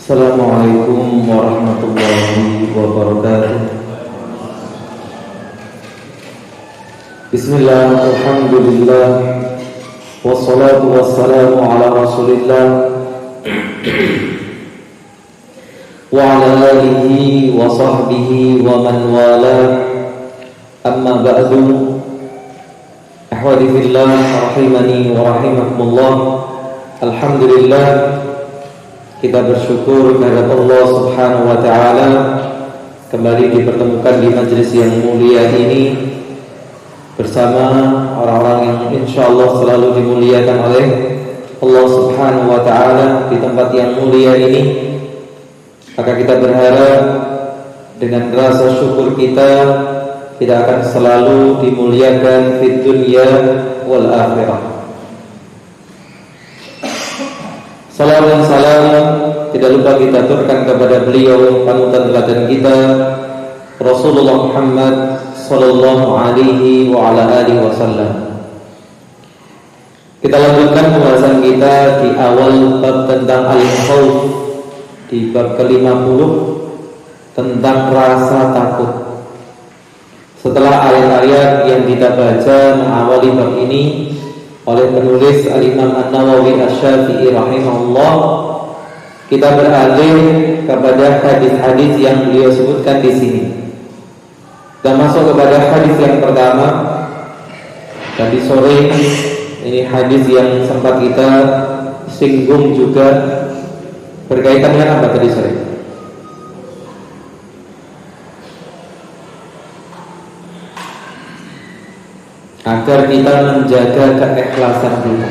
Assalamualaikum warahmatullahi wabarakatuh. Bismillah, alhamdulillah, wassalatu wassalamu ala rasulillah wa ala alihi wa sahbihi wa man wala. Amma ba'du. Ahwadi fillah, rahimani wa rahimakumullah. Alhamdulillah, kita bersyukur kepada Allah Subhanahu wa taala kembali dipertemukan di majelis yang mulia ini bersama orang-orang yang insyaallah selalu dimuliakan oleh Allah Subhanahu wa taala di tempat yang mulia ini. Maka kita berharap dengan rasa syukur kita akan selalu dimuliakan di dunia wal akhirah. Salam dan salam tidak lupa kita aturkan kepada beliau panutan teladan kita Rasulullah Muhammad sallallahu alaihi wa ala alihi wasallam. Kita lanjutkan pembahasan kita di awal bab tentang al-khauf, di bab ke-50 tentang rasa takut. Setelah ayat-ayat yang kita baca mengawali bab ini oleh penulis Al-Imam An-Nawawi Asy-Syafi'i rahimahullah, kita beralih kepada hadis-hadis yang beliau sebutkan di sini. Kita masuk kepada hadis yang pertama. Tadi sore ini hadis yang sempat kita singgung juga berkaitan dengan apa tadi sore? Agar kita menjaga keikhlasan kita.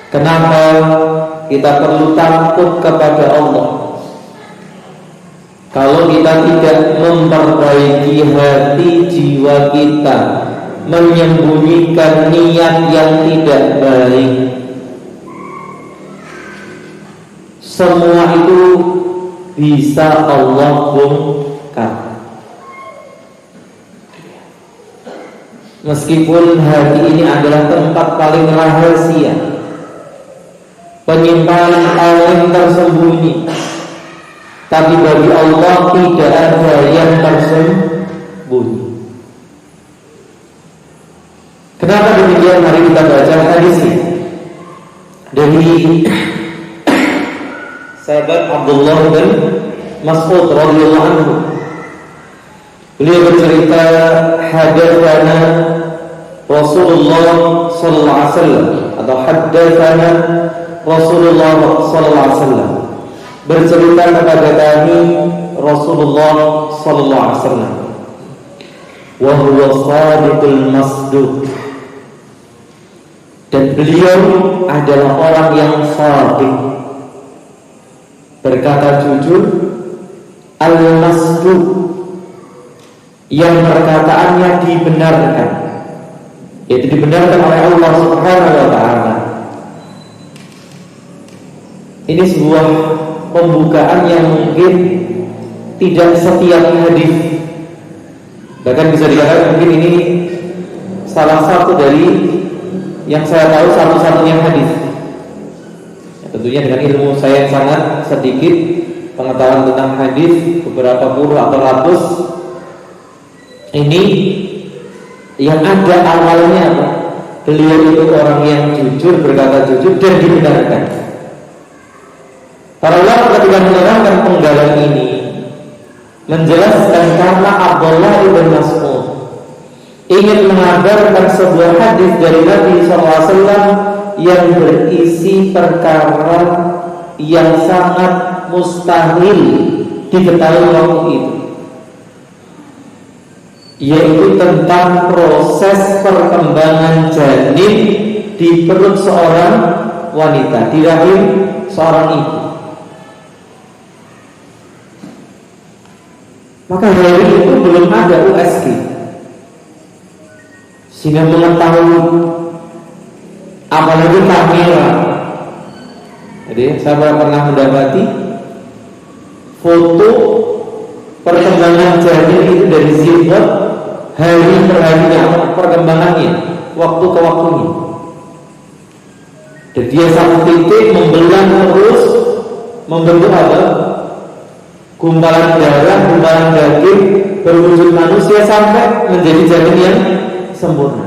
Kenapa kita perlu takut kepada Allah? Kalau kita tidak memperbaiki hati jiwa kita, menyembunyikan niat yang tidak baik, semua itu bisa Allah bongkar. Meskipun hati ini adalah tempat paling rahasia, penyimpanan paling tersembunyi, tapi bagi Allah tidak ada yang tersembunyi. Kenapa demikian? Mari kita baca hadis ini dari sahabat Abdullah bin Mas'ud radhiyallahu anhu. Beliau bercerita, hadatsana Rasulullah sallallahu alaihi wasallam, atau hadatsana Rasulullah sallallahu alaihi wasallam, bercerita kepada kami Rasulullah sallallahu alaihi wasallam, wa huwa shadiqul masduq, dan beliau adalah orang yang shadiq, berkata jujur, al-masduq, yang perkataannya dibenarkan, yaitu dibenarkan oleh Allah Subhanahu wa taala. Ini sebuah pembukaan yang mungkin tidak setiap hadis, bahkan bisa dikatakan mungkin ini salah satu dari yang saya tahu satu-satunya hadis. Tentunya dengan ilmu saya yang sangat sedikit, pengetahuan tentang hadis beberapa puluh atau ratus, ini yang ada awalnya apa? Beliau itu orang yang jujur, berkata jujur dan dibenarkan. Para ulama ketika menerangkan penggalan ini menjelaskan karena Abdullah bin Mas'ud ingin mengabarkan sebuah hadis dari Nabi SAW yang berisi perkara yang sangat mustahil diketahui waktu itu, yaitu tentang proses perkembangan janin di perut seorang wanita, di rahim seorang ibu. Maka hari itu belum ada USG, sehingga mengetahui, apalagi kamera. Jadi saya pernah mendapati foto perkembangan janin itu dari zipper hari per harinya, perkembangannya, waktu ke waktunya. Dan dia satu titik membelah terus membentuk apa? Gumpalan darah, gumpalan daging, berwujud manusia sampai menjadi janin yang sempurna.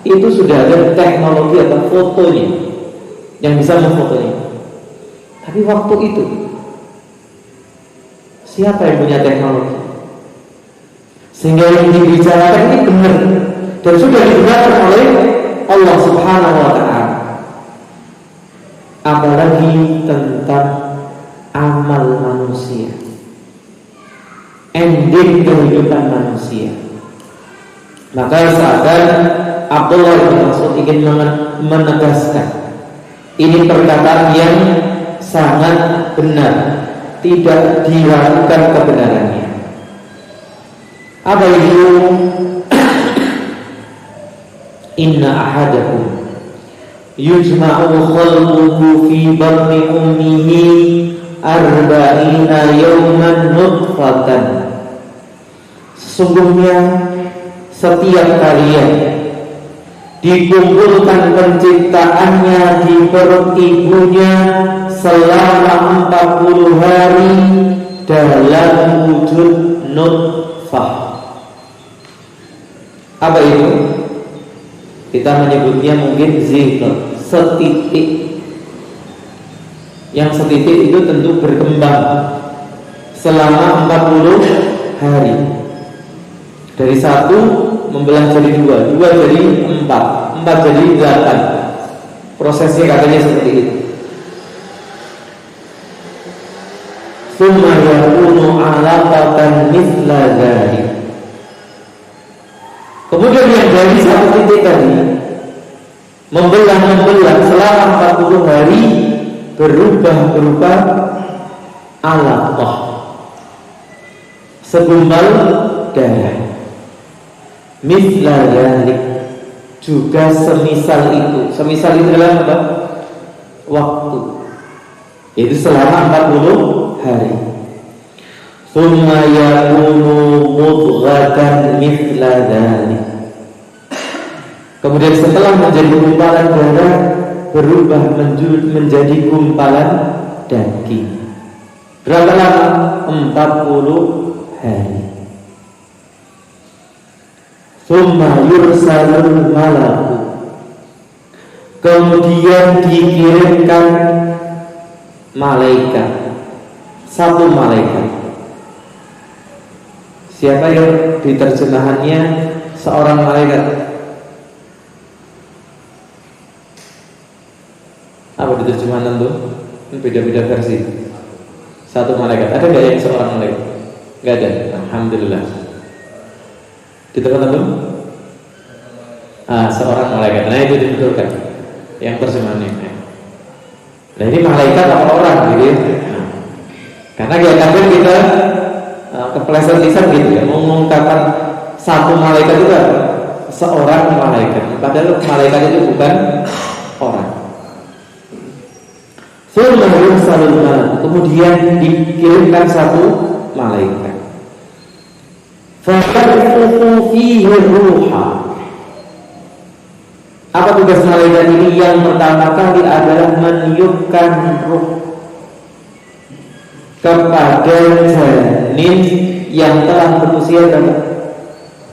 Itu sudah ada teknologi atau fotonya yang bisa memfotonya. Tapi waktu itu siapa yang punya teknologi sehingga yang dibicarakan ini benar dan sudah dibenarkan oleh Allah Subhanahu wa Ta'ala? Apalagi tentang amal manusia, ending kehidupan manusia. Maka seakan Abdullah bin Mas'ud ingin menegaskan ini perkataan yang sangat benar, tidak diragukan kebenarannya. Apa itu? Inna ahadakum yujma'u khalquhu fi batni ummihi arba'ina yawman nutfatan. Sesungguhnya setiap kalian dikumpulkan penciptaannya di perut ibunya selama 40 hari dalam wujud nutfah. Apa itu? Kita menyebutnya mungkin zikr, setitik. Yang setitik itu tentu berkembang selama 40 hari. Dari 1 membelah jadi 2, 2 jadi 4, 4 jadi 8. Prosesnya katanya seperti itu. Tsumma yakunu 'alaqatan mithla dzalik. Kemudian yang dari 1 titik tadi membelah selama 40 hari berubah berupa alaqah, segumpal darah. Mithla dzalik, juga semisal itu. Semisal itu adalah apa? Waktu. Itu selama 40 hari. Tsumma yakunu mudghatan mithla dzalik. Kemudian setelah menjadi gumpalan darah berubah menjadi gumpalan daging. Berapa lama? 40 hari. Tsumma yursalul malaku. Kemudian dikirimkan malaikat, 1 malaikat. Siapa yang diterjemahannya seorang malaikat? Apa diterjemahan itu? Beda-beda versi. 1 malaikat. Ada nggak yang seorang malaikat? Nggak ada. Alhamdulillah. Di tempat itu? Seorang malaikat. Nah itu dibetulkan. Yang terjemahannya. Nah ini malaikat apa orang gitu ya? Karena kadang kita kepleset lisan gitu ya, mengungkapkan 1 malaikat itu apa? Seorang malaikat. Padahal malaikat itu bukan orang. Kemudian dikirimkan 1 malaikat. Fatarfufu fihi ruha. Apa tugas malaikat ini? Yang pertama kali adalah meniupkan ruh kepada janin yang telah berusia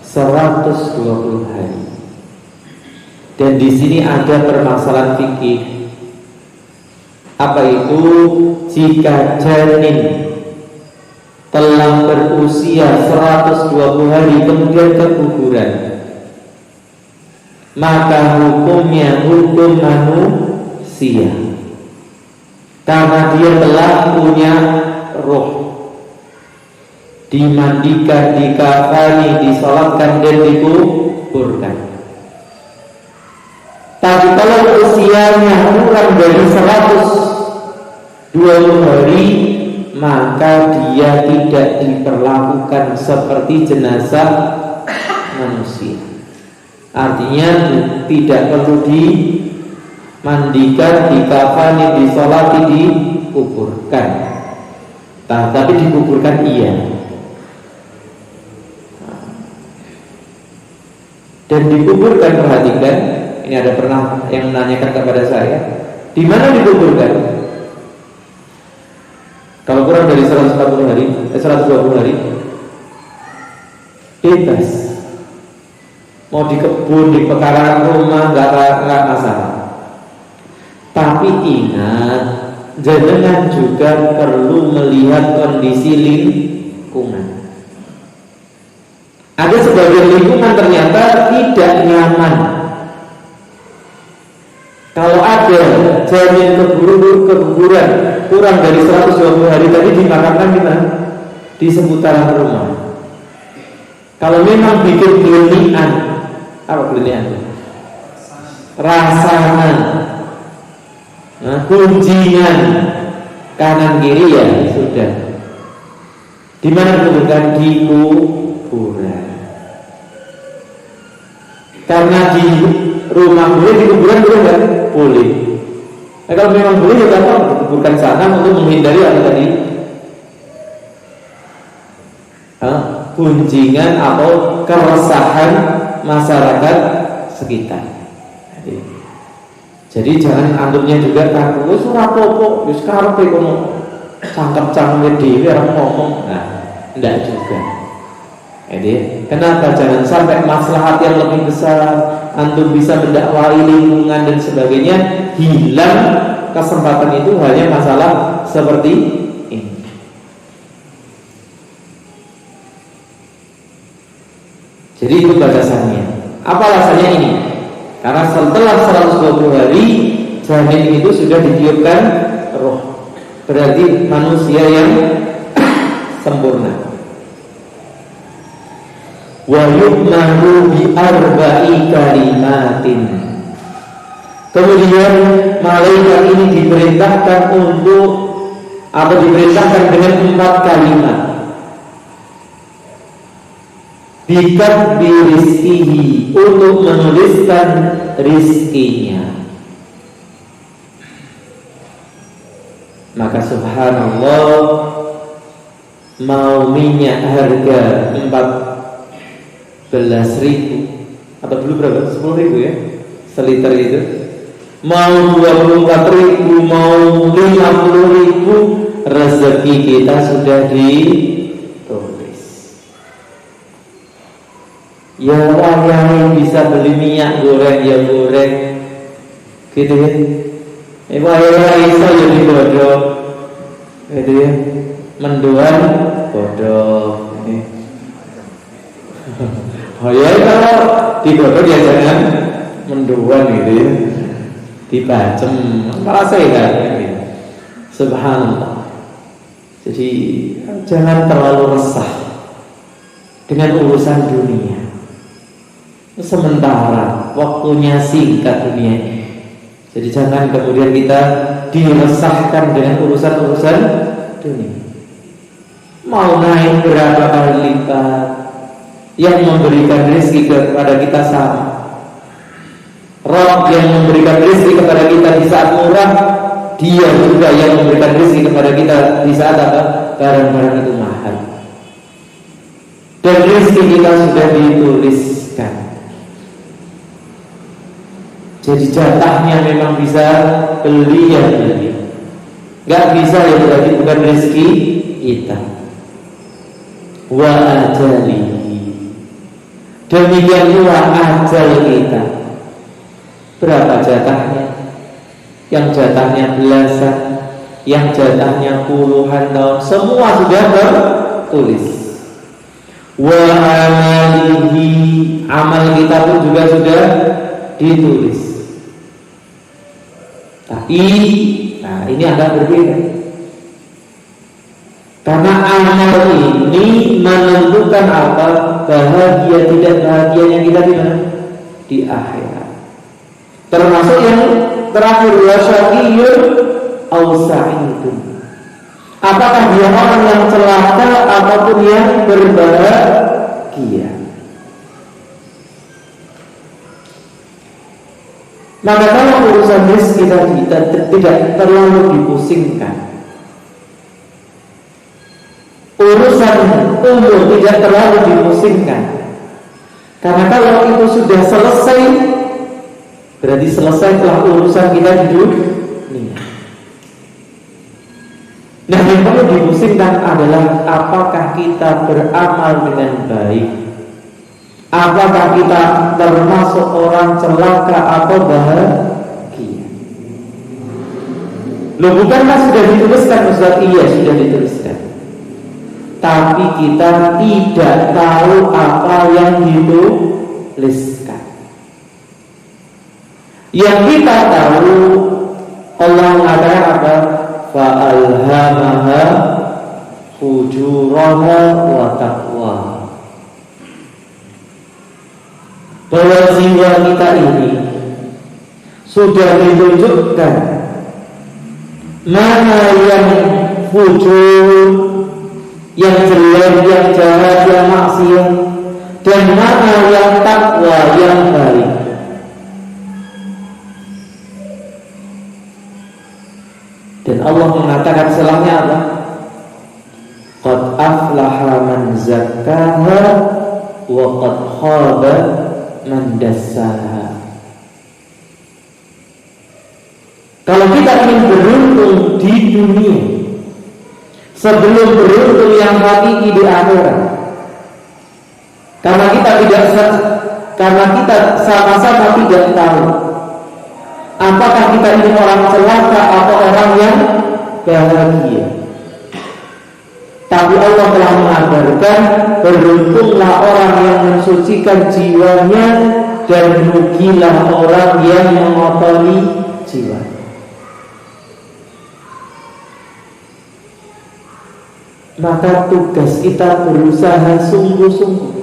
120 hari. Dan di sini ada permasalahan fikih. Apa itu? Jika janin telah berusia 120 hari kemudian keguguran, maka hukumnya hukum manusia, karena dia telah punya roh, dimandikan, dikafani, disolatkan dan dikuburkan. Tapi kalau usianya kurang dari 120 hari, maka dia tidak diperlakukan seperti jenazah manusia. Artinya tidak perlu dimandikan, dikafani, disolati, dikuburkan. Tapi dikuburkan iya. Dan dikuburkan, perhatikan, ini ada pernah yang menanyakan kepada saya, di mana dikuburkan? kurang dari 140 hari, 120 hari, bebas. Mau di kebun, di pekarangan rumah, nggak masalah. Tapi ingat, jenengan juga perlu melihat kondisi lingkungan. Ada sebagian lingkungan ternyata tidak nyaman. Kalau ada janin keguguran kurang dari 120 hari tadi dimakamkan di mana? Di seputaran rumah. Kalau memang bikin gelenian, apa gelenian? Rasanan, kunjingan kanan kiri ya sudah. Di mana dikuburkan? Di kuburan. Karena di rumah boleh, di kuburan boleh nggak? Boleh. Nah, kalau memang boleh ya apa? Dikuburkan sana untuk menghindari apa tadi? Kunjingan atau keresahan masyarakat sekitar. Jadi jangan antumnya juga takut. Wis ora apa-apa, wis karepe kono cangkem-cangkeme dhewe ora ngomong. Nah, enggak juga. Jadi, kenapa jangan sampai maslahat yang lebih besar, antum bisa mendakwai lingkungan dan sebagainya, hilang kesempatan itu hanya masalah seperti ini. Jadi itu batasannya. Apa alasannya ini? Karena setelah 120 hari janin itu sudah ditiupkan roh. Berarti manusia yang sempurna. Wa yu'maru bi arba'i kalimatin. Kemudian malaikat ini diperintahkan untuk atau diperintahkan dengan 4 kalimat. Bikat birizkihi, untuk menuliskan rizkinya. Maka subhanallah, mau minyak harga 14.000 atau dulu berapa? 10.000 ya seliter itu, mau 24.000, mau 50.000, rezeki kita sudah ditulis. Ya orang bisa beli minyak goreng ya goreng, gitu ya. Ibu ayah Isa jadi bodoh, gitu ya. Mendoan bodoh. Oh ya, kalau digodok ya jangan mendoan gitu ya, dibacem malah sehat gitu. Subhanallah. Jadi jangan terlalu resah dengan urusan dunia. Sementara waktunya singkat dunia ini. Jadi jangan kemudian kita diresahkan dengan urusan-urusan dunia. Mau naik berapa kali lipat, yang memberikan rezeki kepada kita sama. Rabb yang memberikan rezeki kepada kita di saat murah, Dia juga yang memberikan rezeki kepada kita di saat apa? Barang-barang itu mahal. Dan rezeki kita sudah dituliskan. Jadi jatahnya memang bisa beli ya beli. Gak bisa ya berarti bukan rezeki kita. Wa ajalihi, demikian pula ajal kita. Berapa jatahnya? Yang jatahnya belasan, yang jatahnya puluhan tahun, semua sudah tertulis. Wa amalihi, amal kita pun juga sudah ditulis. Tapi, nah ini agak berbeda. Karena amal ini menentukan apa? Bahagia tidak bahagianya kita di mana? Di akhirat. Termasuk yang terakhir, wasyaqiyun aw sa'idun. Apakah dia orang yang celaka ataupun yang berbahagia? Maka kalau urusan rezeki kita tidak terlalu dipusingkan, urusan umur tidak terlalu dipusingkan, karena kalau itu sudah selesai, berarti selesai telah urusan kita di dunia. Nah, yang perlu dipusingkan adalah apakah kita beramal dengan baik? Apakah kita termasuk orang celaka atau bahagia? Loh, bukankah sudah dituliskan Ustaz? Iya, sudah dituliskan. Tapi kita tidak tahu apa yang dituliskan. Yang kita tahu, Allah mengatakan apa? Fa'alhamaha fujuraha wa taqwaha. Bahwa jiwa kita ini sudah ditunjukkan mana yang fujur, yang jelek, yang jahat, yang maksiat, dan mana yang takwa, yang baik. Dan Allah mengatakan setelahnya apa? Qad aflaha man zakkaha wa qad khaba man dassaha. Kalau kita ingin beruntung di dunia sebelum beruntung yang hakiki di akhirat, karena kita sama-sama tidak tahu apakah kita ini orang celaka atau orang yang bahagia. Tapi Allah telah mengabarkan, beruntunglah orang yang mensucikan jiwanya dan rugilah orang yang mengotori jiwa. Maka tugas kita berusaha sungguh-sungguh.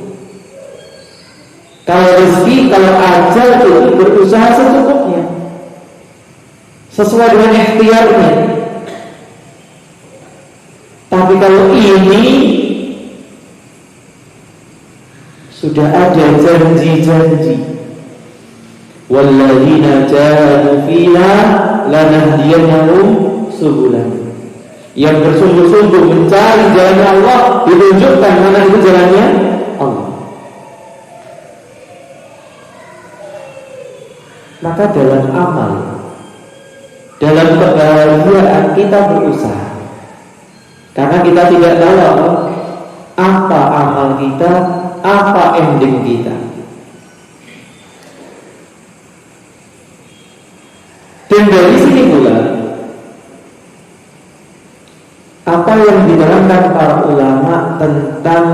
Kalau rezeki, kalau ajal itu berusaha secukupnya, sesuai dengan ikhtiarnya. Tapi kalau ini sudah ada janji-janji, walladzina jahadu fina lanahdiyannahum subulana. Yang bersungguh-sungguh mencari jalan Allah ditunjukkan mana itu jalannya Allah. Maka dalam amal, dalam kebahagiaan kita berusaha, karena kita tidak tahu apa amal kita, apa ending kita. Dan dari sini pula apa yang diterangkan para ulama tentang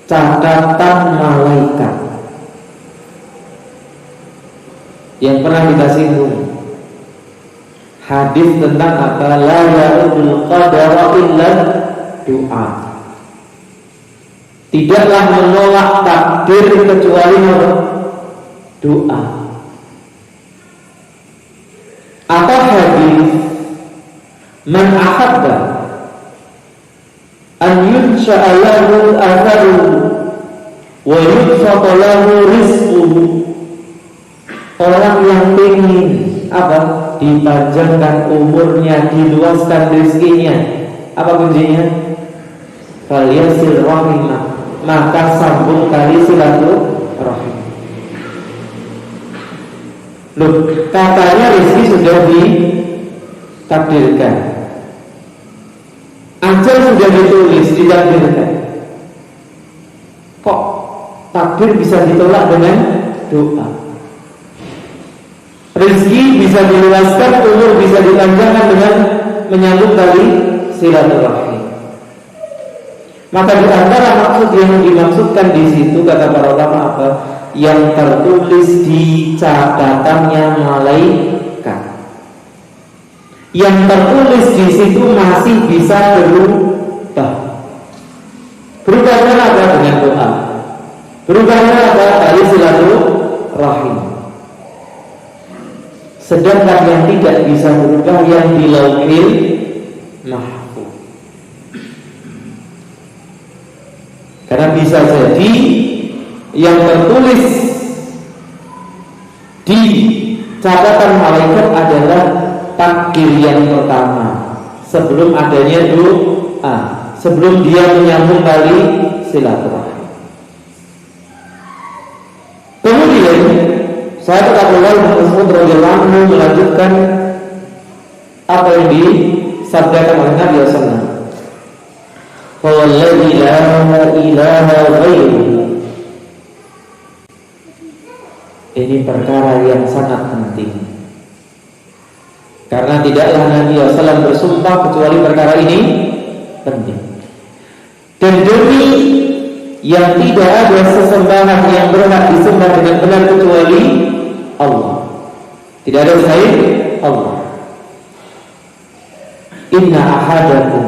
catatan malaikat yang pernah kita singgung. Hadis tentang apa? La ya'udul qadara illa doa. Tidaklah menolak takdir kecuali doa. Atau hadis man ahabba an yunsha'a lahu atharuhu wa yubsata lahu rizquhu. Orang yang ingin apa? Dipanjangkan umurnya, diluaskan rezekinya. Apa kuncinya? Falyasil rahimah, maka sambung tali silaturahim. Loh, katanya rezeki sudah ditakdirkan, ajal sudah ditulis, ditakdirkan. Kok takdir bisa ditolak dengan doa? Rezeki bisa diluaskan, umur bisa dipanjangkan dengan menyambung tali silaturahim. Maka di antara maksud yang dimaksudkan di situ, kata para ulama apa? Yang tertulis di catatannya malaikat. Yang tertulis di situ masih bisa berubah. Berubahnya apa? Dengan doa. Berubahnya apa? Tali silaturahim. Sedangkan yang tidak bisa berubah yang di lauhil mahfuz. Karena bisa jadi yang tertulis di catatan malaikat adalah takdir yang pertama sebelum adanya doa, sebelum dia menyambung tali silaturahim. Kemudian Sahabat Abdullah bin Mas'ud radhiyallahu anhu melanjutkan apa yang sabdakan oleh Nabi SAW. Walladzi la ilaha ghairuhu. Ini perkara yang sangat penting, karena tidaklah Nabi SAW bersumpah kecuali perkara ini penting. Dan demi yang tidak ada sesembahan yang berhak disembah dengan benar kecuali Allah, tidak ada selain Allah. Inna ahadakum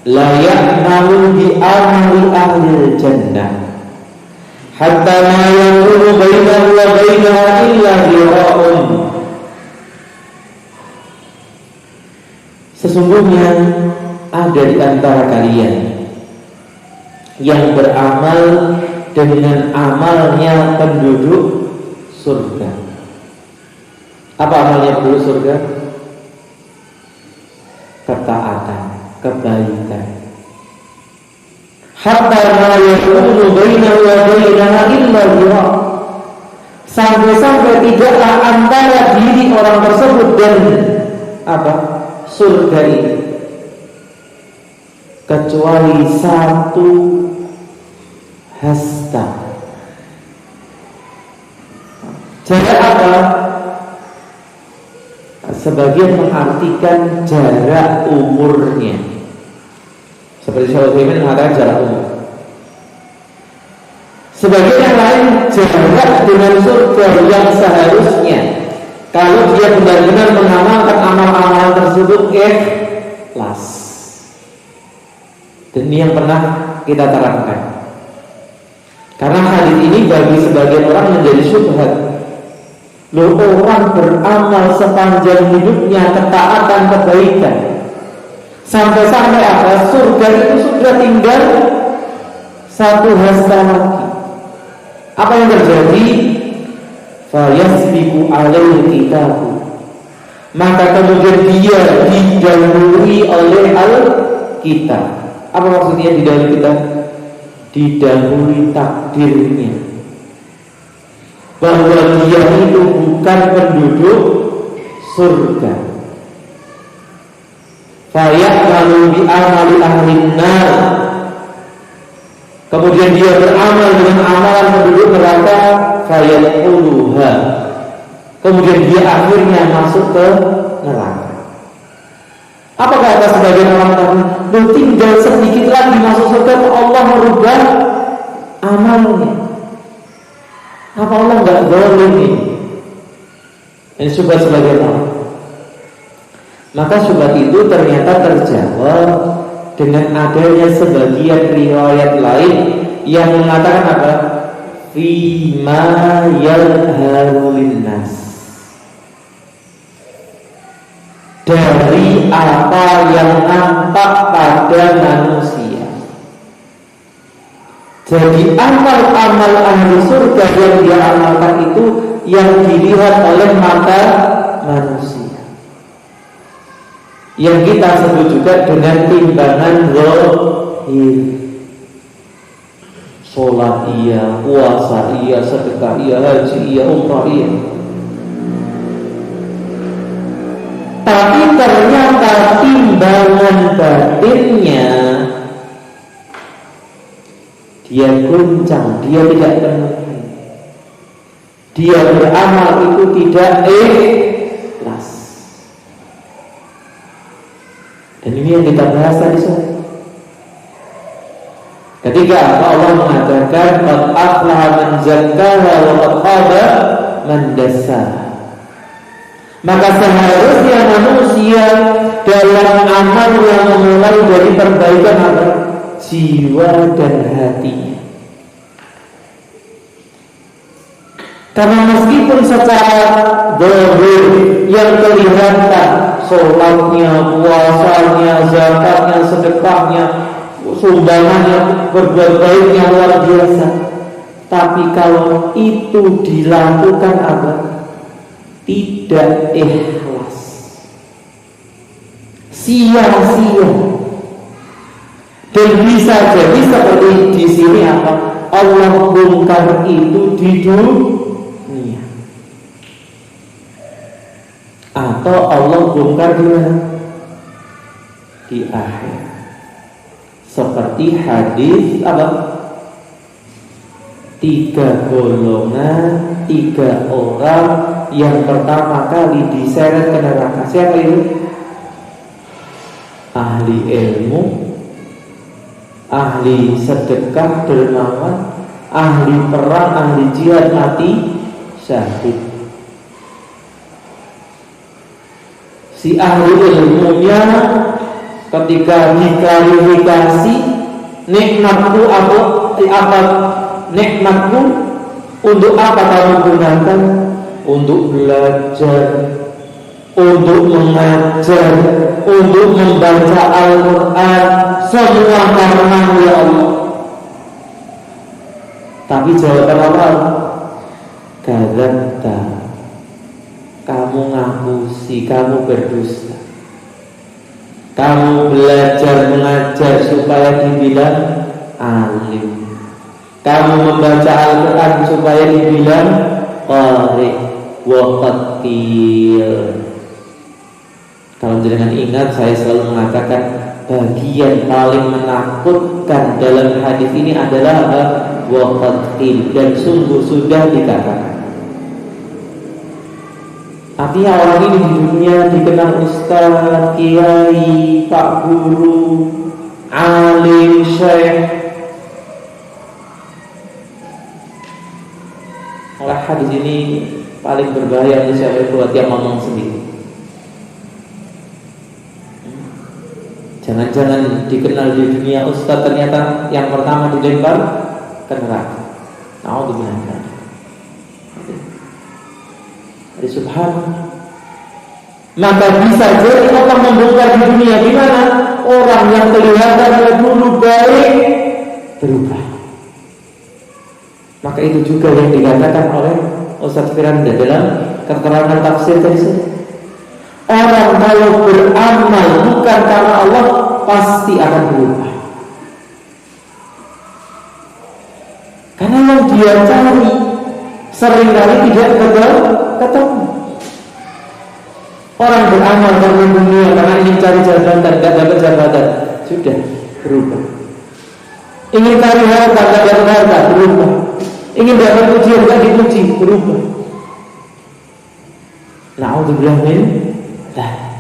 la ya'malu bi amali ahli jannah hatta ma yakunu bainahu wa bainaha illa dhira'un. Sesungguhnya ada di antara kalian yang beramal dengan amalnya penduduk surga. Apa amalnya penduduk surga? Ketaatan, kebaikan. Hatta ma yakunu bainahu wa bainaha illa dhira'. Sampai-sampai tidaklah antara diri orang tersebut dan surga ini kecuali satu hasta. Jarak apa? Sebagian mengartikan jarak umurnya, seperti Syaikhul Utsaimin mengatakan jarak umur. Sebagian yang lain jarak dengan surga yang seharusnya kalau dia benar-benar mengamalkan amal-amal tersebut ikhlas. Dan ini yang pernah kita terangkan. Karena hadis ini bagi sebagian orang menjadi syubhat. Loh, orang beramal sepanjang hidupnya ketaatan, kebaikan, sampai-sampai surga itu sudah tinggal satu hasta lagi. Apa yang terjadi? Fayasbiqu alaihi kitabu. Maka kemudian dia didahului oleh Alkitab. Apa maksudnya didahului kitab? Didahului takdirnya, bahwa dia itu bukan penduduk surga. Faya'malu bi amali ahlin nar. Kemudian dia beramal dengan amalan penduduk neraka. Fayadkhuluha. Kemudian dia akhirnya masuk ke neraka. Apa kata sebagian orang tadi? Tinggal sedikit lagi masuk surga, Allah merubah amalnya. Apa Allah enggak zalim ini? Ini syubhat sebagian orang. Maka syubhat itu ternyata terjawab dengan adanya sebagian riwayat lain yang mengatakan apa? Fima yalharu linnas. Dari apa yang nampak pada manusia. Jadi amal-amal ahli surga yang dia amalkan itu yang dilihat oleh mata manusia, yang kita sebut juga dengan timbangan zahir. Sholat iya, puasa iya, sedekah iya, haji iya, umrah iya. Tapi ternyata timbangan batinnya dia goncang, dia tidak penuhi. Dia beramal itu tidak ikhlas. Dan ini yang kita bahas tadi sore. Ketika Allah mengatakan qad aflaha man zakkaha wa qad khaba man dassaha. Maka seharusnya manusia dalam amal yang memulai dari perbaikan apa? Jiwa dan hatinya. Karena meskipun secara zahir yang kelihatan sholatnya, puasanya, zakatnya, sedekahnya, sumbangannya, berbuat baiknya luar biasa, tapi kalau itu dilakukan apa? Tidak ikhlas, sia-sia. Dan bisa jadi seperti di sini apa? Allah bongkar itu di dunia, atau Allah bongkar di mana? di akhir. Seperti hadis apa? 3 golongan, 3 orang yang pertama kali diseret ke neraka. Siapa itu? Ahli ilmu, ahli sedekah dermawan, ahli perang, ahli jihad mati syahid. Si ahli ilmunya ketika diklarifikasi, nikmatku apa nikmatku untuk apa kamu gunakan? Untuk belajar, untuk mengajar, untuk membaca Al-Quran, semua karena ya Allah. Tapi jawaban Allah, kadzabta, kamu ngapusi, kamu berdusta. Kamu belajar mengajar supaya dibilang alim. Kamu membaca Al-Quran supaya dibilang qari wa qatil. Kalau jangan ingat, saya selalu mengatakan bagian paling menakutkan dalam hadis ini adalah wa qatil, dan sungguh sudah dikatakan. Artinya orang ini di dunia dikenal ustaz, kiai, pak guru, alim, syekh. Oleh hadis ini paling berbahaya untuk siapa buat yang ngomong sendiri. Jangan-jangan dikenal di dunia ustaz, ternyata yang pertama dilempar ke neraka. Na'udzubillah. Subhanallah. Maka bisa jadi Allah membongkar di dunia di mana orang yang kelihatannya dulu baik berubah. Maka itu juga yang dikatakan oleh Ustaz Firanda dalam keterangan tafsir tadi. Orang kalau beramal bukan karena Allah pasti akan berubah. Karena yang dia cari seringkali tidak ketemu. Orang beramal karena dunia, karena ingin cari jabatan, tidak dapat jabatan, sudah berubah. Ingin cari harta, tidak dapat harta, berubah. Ingin dapat pujian, tidak dipuji, berubah. Na'udzubillah min dzalik.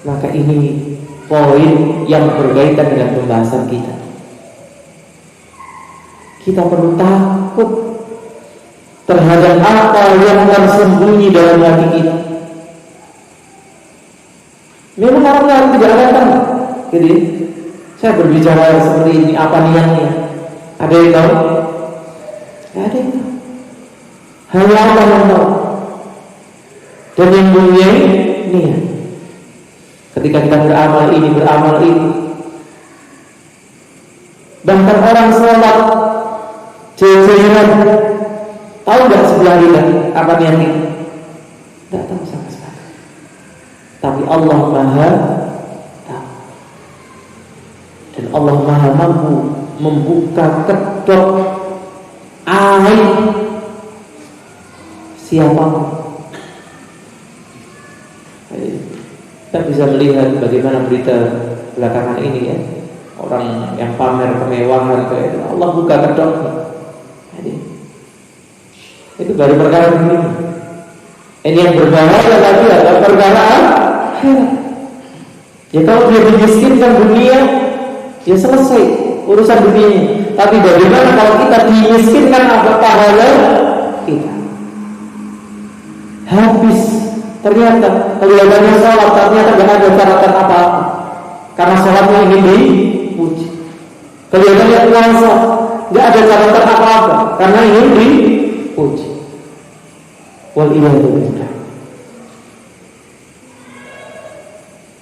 Maka ini poin yang berkaitan dengan pembahasan kita. Kita perlu takut terhadap apa yang tersembunyi dalam hati kita. Memang orang tidak akan tahu. Jadi saya berbicara seperti ini, apa niatnya? Ada yang tahu? Tidak ada yang tahu. Hanya Allah yang tahu. Dan yang punya niat. Ketika kita beramal ini, bahkan orang sholat jejeran, tahu nggak sebelah kita apa niatnya? Tidak tahu sama sekali. Tapi Allah Maha tahu. Dan Allah Maha mampu membuka kedok aib siapapun. Kita bisa melihat bagaimana berita belakangan ini ya, orang yang pamer kemewahan kayak Allah buka kedok. Itu baru perkara ini. Ini yang berbahaya lagi adalah perkara akhirat. Ya kalau dia dimiskinkan dunia, ya selesai urusan dunia. Tapi bagaimana kalau kita dimiskinkan apa pahala kita? Habis. Ternyata kelihatannya sholat, ternyata tidak ada catatan apa-apa. Karena sholatnya ingin dipuji. Kelihatannya puasa, tidak ada catatan apa-apa. Karena ingin dipuji. Waliyadu billah.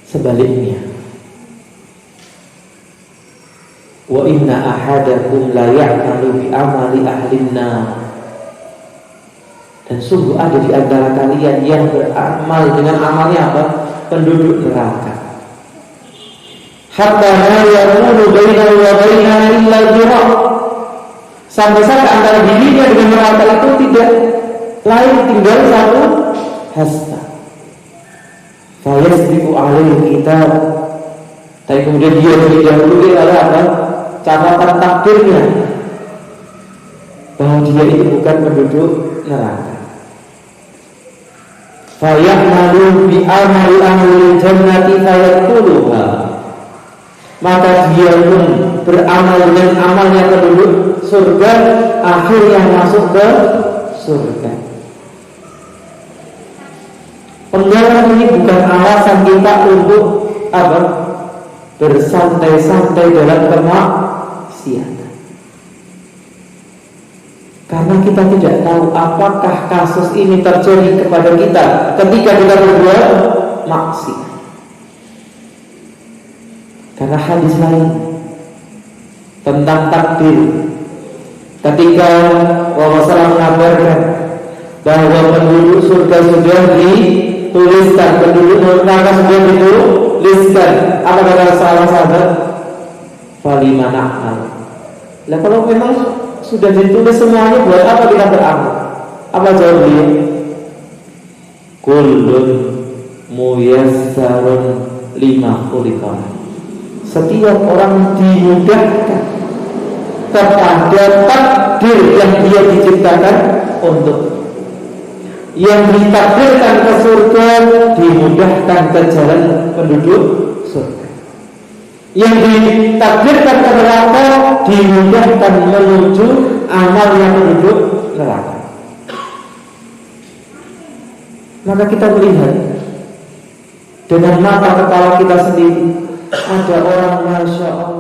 Sebaliknya, wa inna ahadakum la ya'malu bi amali ahlin nar. Dan sungguh ada di antara kalian yang beramal dengan amalnya apa? Penduduk neraka. Hatta la yakunu bainahu wa bainaha illa dhira'. Sampai-sampai antara dirinya dengan neraka itu tidak lain tinggal satu hasta. Fayasbiqu alaihi kitab. Tapi kemudian dia didahului oleh apa? Catatan takdirnya bahwa dia itu bukan penduduk neraka. Fayamalu bi amali ahli jannati fayaquluha. Maka dia pun beramal dengan amalnya penduduk surga, akhirnya masuk ke surga. Penggalan ini bukan alasan kita untuk apa? Bersantai-santai dalam kemaksiatan. Karena kita tidak tahu apakah kasus ini terjadi kepada kita ketika kita berbuat maksiat. Karena hadis lain tentang takdir, ketika Rasulullah mengabarkan bahwa penduduk surga sudah dituliskan, penduduk neraka sudah dituliskan. Apa kata salah sahabat? Falima na'mal. Lah kalau memang sudah ditulis semuanya, buat apa kita beramal? Apa jawab dia? Kullun muyassarun lima khuliqa. Setiap orang dimudahkan kepada takdir yang dia diciptakan untuk. Yang ditakdirkan ke surga dimudahkan ke jalan penduduk surga. Yang ditakdirkan ke neraka dimudahkan menuju amalnya penduduk neraka. Maka kita melihat dengan mata kepala kita sendiri, ada orang Masya Allah